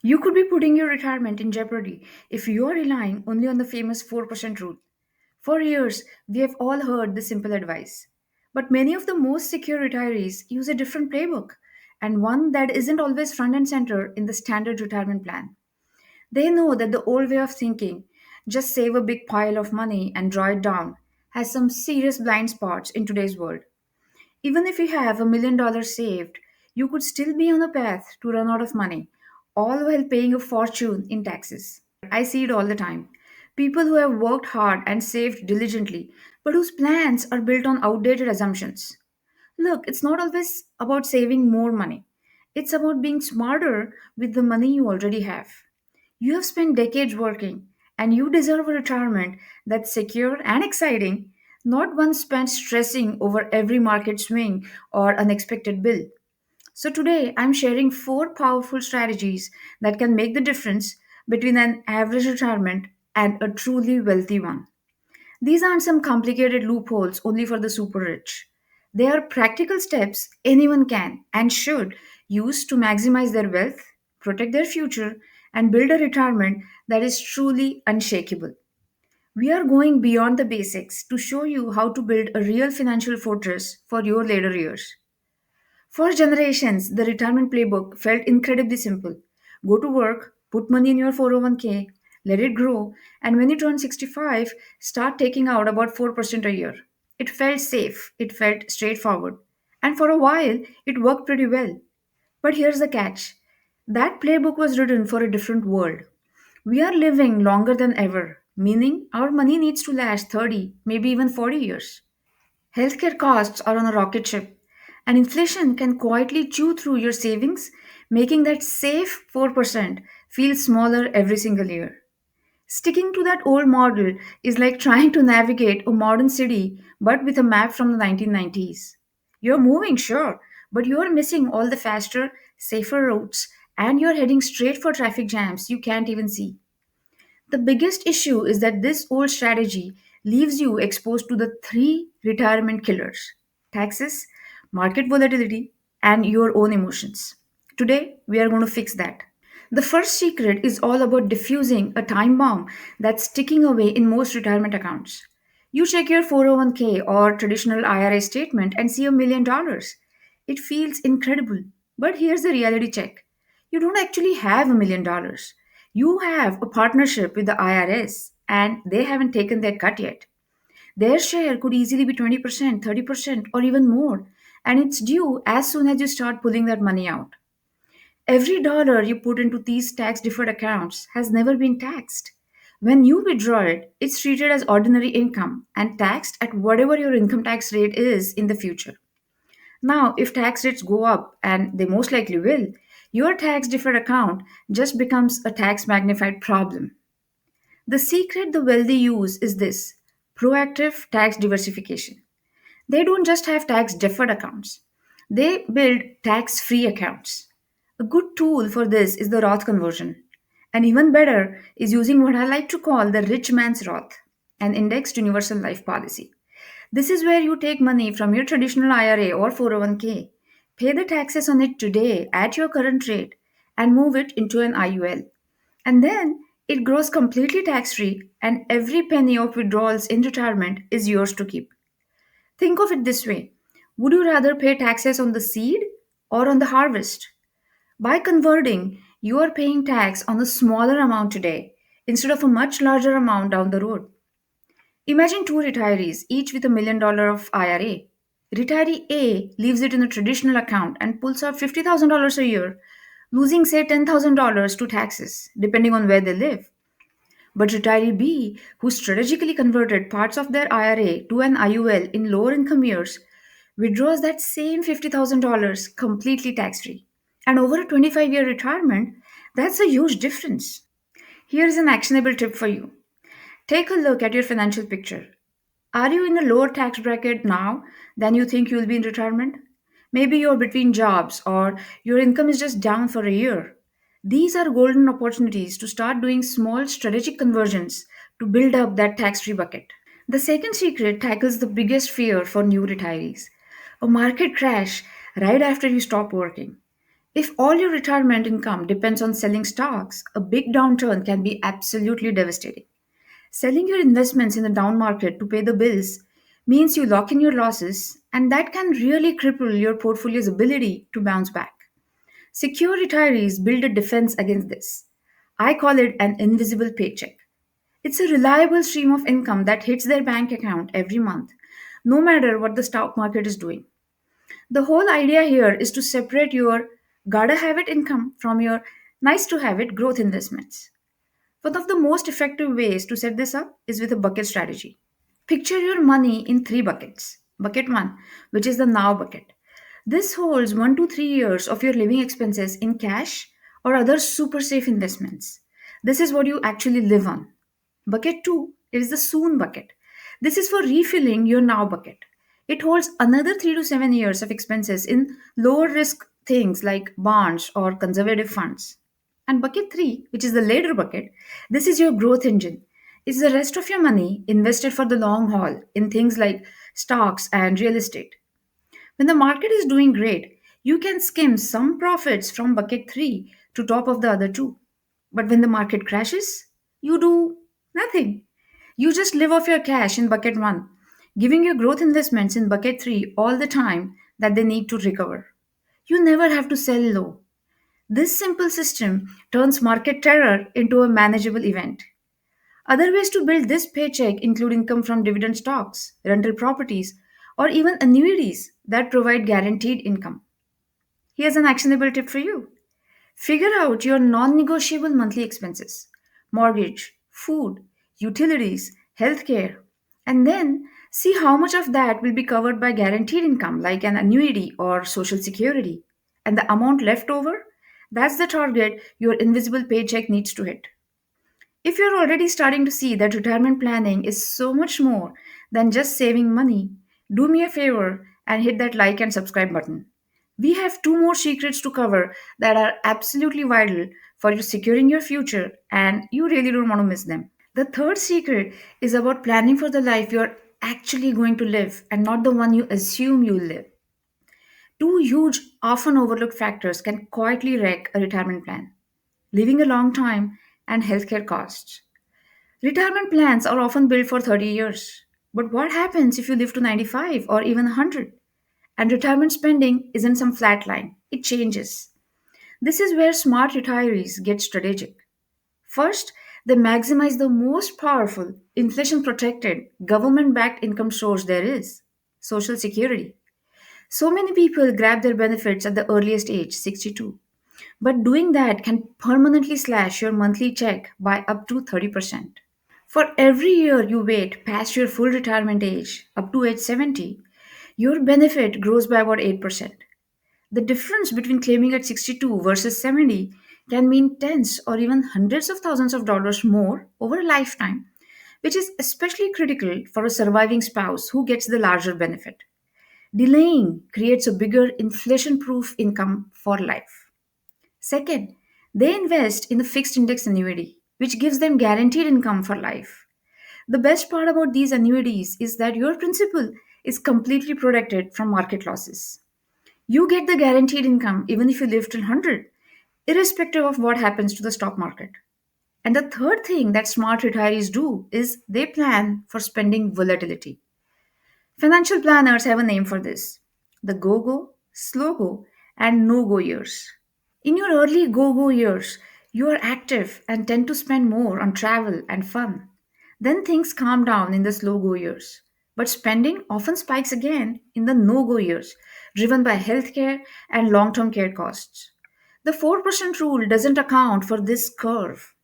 You could be putting your retirement in jeopardy if you are relying only on the famous 4% rule. For years, we have all heard this simple advice. But many of the most secure retirees use a different playbook, and one that isn't always front and center in the standard retirement plan. They know that the old way of thinking, just save a big pile of money and draw it down, has some serious blind spots in today's world. Even if you have $1 million saved, you could still be on a path to run out of money, all while paying a fortune in taxes. I see it all the time. People who have worked hard and saved diligently, but whose plans are built on outdated assumptions. Look, it's not always about saving more money. It's about being smarter with the money you already have. You have spent decades working, and you deserve a retirement that's secure and exciting, not one spent stressing over every market swing or unexpected bill. So, today I'm sharing four powerful strategies that can make the difference between an average retirement and a truly wealthy one. These aren't some complicated loopholes only for the super rich. They are practical steps anyone can and should use to maximize their wealth, protect their future, and build a retirement that is truly unshakable. We are going beyond the basics to show you how to build a real financial fortress for your later years. For generations, the retirement playbook felt incredibly simple. Go to work, put money in your 401k, let it grow, and when you turn 65, start taking out about 4% a year. It felt safe, it felt straightforward, and for a while, it worked pretty well. But here's the catch, that playbook was written for a different world. We are living longer than ever, meaning our money needs to last 30, maybe even 40 years. Healthcare costs are on a rocket ship, and inflation can quietly chew through your savings, making that safe 4% feel smaller every single year. Sticking to that old model is like trying to navigate a modern city but with a map from the 1990s. You're moving, sure, but you're missing all the faster, safer routes, and you're heading straight for traffic jams you can't even see. The biggest issue is that this old strategy leaves you exposed to the three retirement killers: taxes, market volatility, and your own emotions. Today, we are going to fix that. The first secret is all about diffusing a time bomb that's ticking away in most retirement accounts. You check your 401k or traditional IRA statement and see $1 million. It feels incredible. But here's the reality check, you don't actually have $1 million. You have a partnership with the IRS, and they haven't taken their cut yet. Their share could easily be 20%, 30%, or even more, and it's due as soon as you start pulling that money out. Every dollar you put into these tax deferred accounts has never been taxed. When you withdraw it, it's treated as ordinary income and taxed at whatever your income tax rate is in the future. Now, if tax rates go up, and they most likely will, your tax deferred account just becomes a tax magnified problem. The secret the wealthy use is this: proactive tax diversification. They don't just have tax deferred accounts, they build tax free accounts. A good tool for this is the Roth conversion. And even better is using what I like to call the rich man's Roth, an indexed universal life policy. This is where you take money from your traditional IRA or 401k, pay the taxes on it today at your current rate, and move it into an IUL. And then it grows completely tax free, and every penny of withdrawals in retirement is yours to keep. Think of it this way: would you rather pay taxes on the seed or on the harvest? By converting, you are paying tax on a smaller amount today instead of a much larger amount down the road. Imagine two retirees, each with $1 million of IRA. Retiree A leaves it in a traditional account and pulls out $50,000 a year, losing, say, $10,000 to taxes, depending on where they live. But retiree B, who strategically converted parts of their IRA to an IUL in lower income years, withdraws that same $50,000 completely tax free. And over a 25-year retirement, that's a huge difference. Here's an actionable tip for you: take a look at your financial picture. Are you in a lower tax bracket now than you think you'll be in retirement? Maybe you're between jobs or your income is just down for a year. These are golden opportunities to start doing small strategic conversions to build up that tax free bucket. The second secret tackles the biggest fear for new retirees: a market crash right after you stop working. If all your retirement income depends on selling stocks, a big downturn can be absolutely devastating. Selling your investments in the down market to pay the bills means you lock in your losses, and that can really cripple your portfolio's ability to bounce back. Secure retirees build a defense against this. I call it an invisible paycheck. It's a reliable stream of income that hits their bank account every month, no matter what the stock market is doing. The whole idea here is to separate your gotta have it income from your nice to have it growth investments. One of the most effective ways to set this up is with a bucket strategy. Picture your money in three buckets. Bucket 1, which is the now bucket. This holds 1 to 3 years of your living expenses in cash or other super safe investments. This is what you actually live on. Bucket 2 is the soon bucket. This is for refilling your now bucket. It holds another 3 to 7 years of expenses in lower risk things like bonds or conservative funds. And bucket 3, which is the later bucket, this is your growth engine. It's the rest of your money invested for the long haul in things like stocks and real estate. When the market is doing great, you can skim some profits from bucket 3 to top of the other two. But when the market crashes, you do nothing. You just live off your cash in bucket 1, giving your growth investments in bucket 3 all the time that they need to recover. You never have to sell low. This simple system turns market terror into a manageable event. Other ways to build this paycheck include income from dividend stocks, rental properties, or even annuities that provide guaranteed income. Here's an actionable tip for you. Figure out your non negotiable monthly expenses: mortgage, food, utilities, healthcare, and then see how much of that will be covered by guaranteed income like an annuity or social security. And the amount left over, that's the target your invisible paycheck needs to hit. If you're already starting to see that retirement planning is so much more than just saving money, do me a favor and hit that like and subscribe button. We have two more secrets to cover that are absolutely vital for you securing your future, and you really don't want to miss them. The third secret is about planning for the life you're actually going to live and not the one you assume you'll live. Two huge, often overlooked factors can quietly wreck a retirement plan: living a long time and healthcare costs. Retirement plans are often built for 30 years. But what happens if you live to 95 or even 100? And retirement spending isn't some flat line, it changes. This is where smart retirees get strategic. First, they maximize the most powerful, inflation protected, government backed income source there is: Social Security. So many people grab their benefits at the earliest age, 62. But doing that can permanently slash your monthly check by up to 30%. For every year you wait past your full retirement age, up to age 70, your benefit grows by about 8%. The difference between claiming at 62 versus 70 can mean tens or even hundreds of thousands of dollars more over a lifetime, which is especially critical for a surviving spouse who gets the larger benefit. Delaying creates a bigger inflation proof income for life. Second, they invest in a fixed index annuity, which gives them guaranteed income for life. The best part about these annuities is that your principal is completely protected from market losses. You get the guaranteed income even if you live till 100, irrespective of what happens to the stock market. And the third thing that smart retirees do is they plan for spending volatility. Financial planners have a name for this: the go go, slow go, and no go years. In your early go go years, you are active and tend to spend more on travel and fun. Then things calm down in the slow go years. But spending often spikes again in the no go years, driven by healthcare and long term care costs. The 4% rule doesn't account for this curve.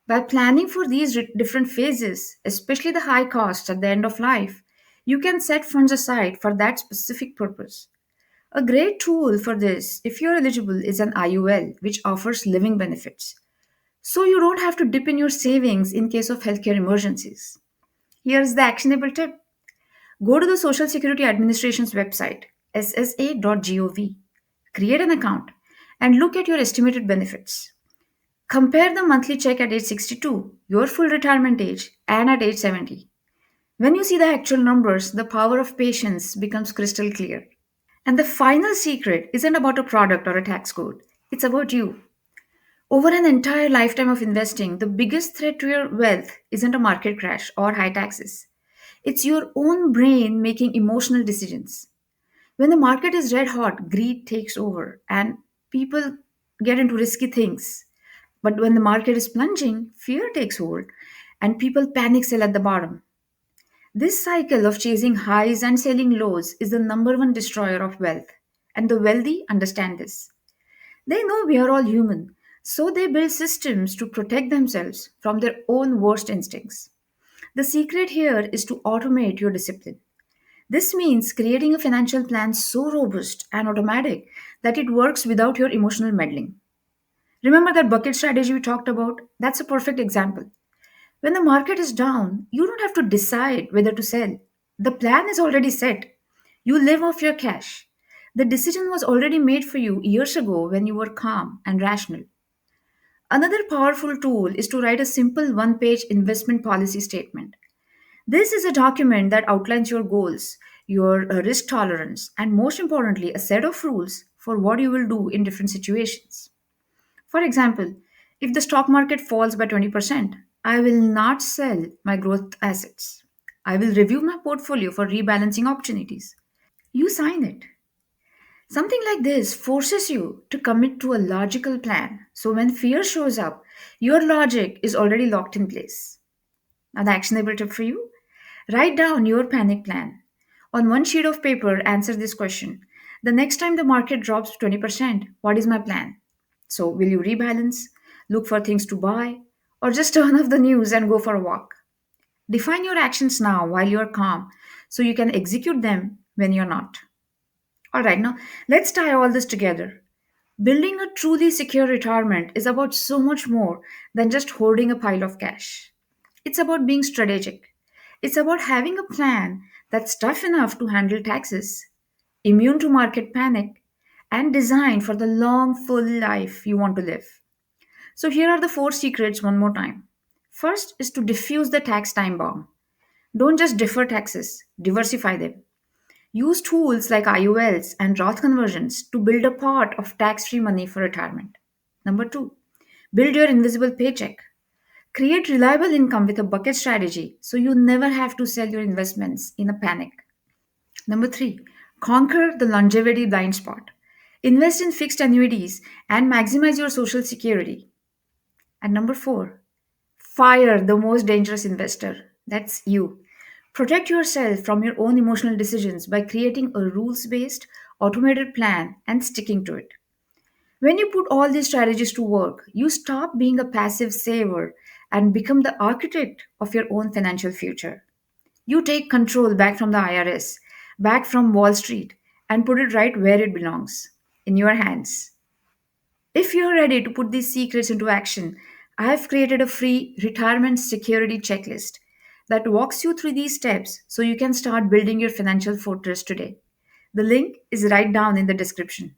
By planning for these different phases, especially the high costs at the end of life, you can set funds aside for that specific purpose. A great tool for this, if you're eligible, is an IUL, which offers living benefits. So you don't have to dip in your savings in case of healthcare emergencies. Here's the actionable tip: go to the Social Security Administration's website, ssa.gov, create an account, and look at your estimated benefits. Compare the monthly check at age 62, your full retirement age, and at age 70. When you see the actual numbers, the power of patience becomes crystal clear. And the final secret isn't about a product or a tax code, it's about you. Over an entire lifetime of investing, the biggest threat to your wealth isn't a market crash or high taxes. It's your own brain making emotional decisions. When the market is red hot, greed takes over and people get into risky things. But when the market is plunging, fear takes hold and people panic sell at the bottom. This cycle of chasing highs and selling lows is the number one destroyer of wealth. And the wealthy understand this. They know we are all human, so they build systems to protect themselves from their own worst instincts. The secret here is to automate your discipline. This means creating a financial plan so robust and automatic that it works without your emotional meddling. Remember that bucket strategy we talked about? That's a perfect example. When the market is down, you don't have to decide whether to sell. The plan is already set. You live off your cash. The decision was already made for you years ago when you were calm and rational. Another powerful tool is to write a simple one page investment policy statement. This is a document that outlines your goals, your risk tolerance, and most importantly, a set of rules for what you will do in different situations. For example, if the stock market falls by 20%, I will not sell my growth assets. I will review my portfolio for rebalancing opportunities. You sign it. Something like this forces you to commit to a logical plan. So when fear shows up, your logic is already locked in place. Now, the actionable tip for you: write down your panic plan. On one sheet of paper, answer this question: the next time the market drops 20%, what is my plan? So, will you rebalance, look for things to buy, or just turn off the news and go for a walk? Define your actions now while you're calm so you can execute them when you're not. All right, now let's tie all this together. Building a truly secure retirement is about so much more than just hoarding a pile of cash. It's about being strategic. It's about having a plan that's tough enough to handle taxes, immune to market panic, and designed for the long, full life you want to live. So, here are the four secrets one more time. First is to diffuse the tax time bomb. Don't just defer taxes, diversify them. Use tools like IULs and Roth conversions to build a pot of tax free money for retirement. Number two, build your invisible paycheck. Create reliable income with a bucket strategy so you never have to sell your investments in a panic. Number three, conquer the longevity blind spot. Invest in fixed annuities and maximize your social security. And number four, fire the most dangerous investor. That's you. Protect yourself from your own emotional decisions by creating a rules based, automated plan and sticking to it. When you put all these strategies to work, you stop being a passive saver and become the architect of your own financial future. You take control back from the IRS, back from Wall Street, and put it right where it belongs, in your hands. If you're ready to put these secrets into action, I have created a free retirement security checklist that walks you through these steps so you can start building your financial fortress today. The link is right down in the description.